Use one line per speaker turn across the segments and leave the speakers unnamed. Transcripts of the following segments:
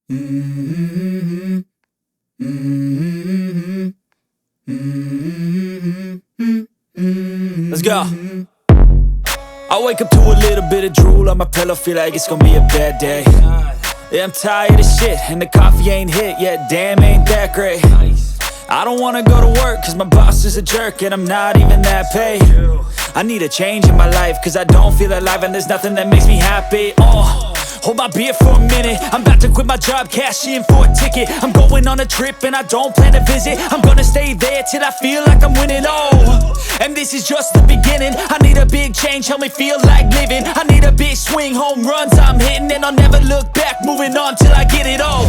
Mm-hmm. Mm-hmm. Mm-hmm. Let's go. I wake up to a little bit of drool on my pillow, feel like it's gonna be a bad day. Yeah, I'm tired of shit, and the coffee ain't hit yet, damn, ain't that great. I don't wanna go to work, cause my boss is a jerk, and I'm not even that paid. I need a change in my life, cause I don't feel alive, and there's nothing that makes me happy. Hold my beer for a minute, I'm about to quit my job, cash in for a ticket. I'm going on a trip and I don't plan to visit. I'm gonna stay there till I feel like I'm winning, and this is just the beginning. I need a big change, help me feel like living. I need a big swing, home runs I'm hitting, and I'll never look back, moving on till I get it all.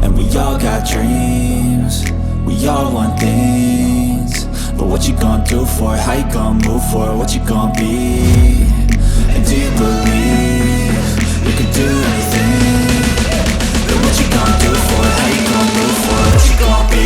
And we all got dreams, we all want things, but what you gonna do for it? How you gonna move for it? What you gonna be? And do you believe you can do anything? But what you gonna do for it? How you gonna move for it? What you gonna be?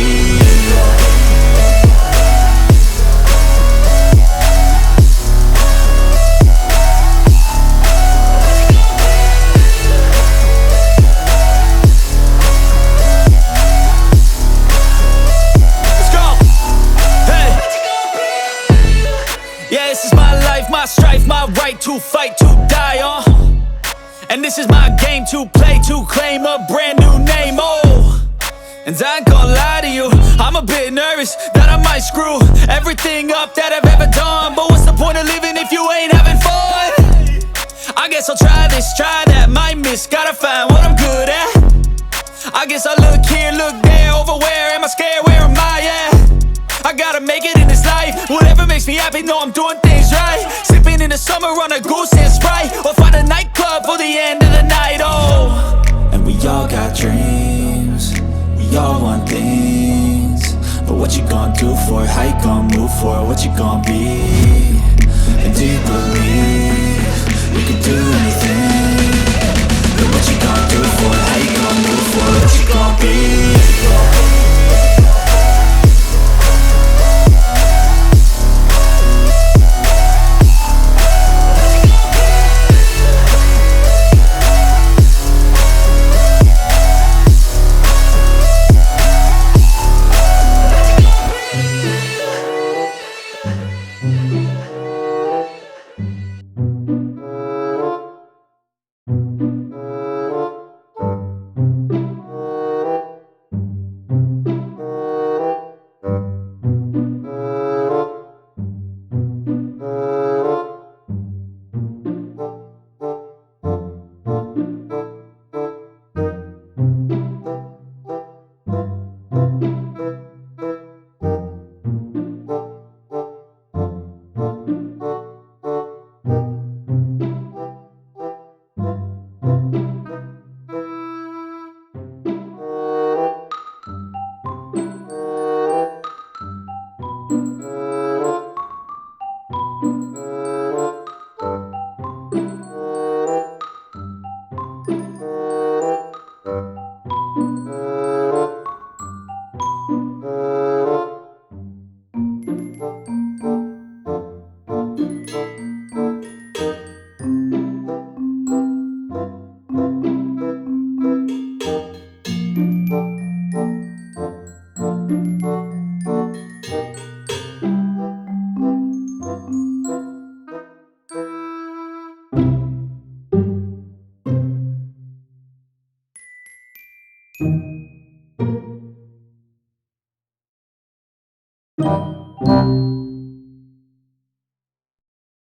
Yeah, this is my life, my strife, my right to fight, to die on. And this is my game to play, to claim a brand new name, And I ain't gonna lie to you, I'm a bit nervous that I might screw everything up that I've ever done. But what's the point of living if you ain't having fun? I guess I'll try this, try that, might miss, gotta find what I'm good at. I guess I look here, look there, over where am I scared, where am I at? I gotta make it in this life, whatever makes me happy, know I'm doing things right. Sipping in the summer on a goose and Sprite, or find a nightclub for the end of the night, And we all got dreams, we all want things, but what you gonna do for it? How you gonna move for it? What you gonna be? And do you believe you can do anything? But what you gonna do for it? How you gonna move for it? What you gonna be?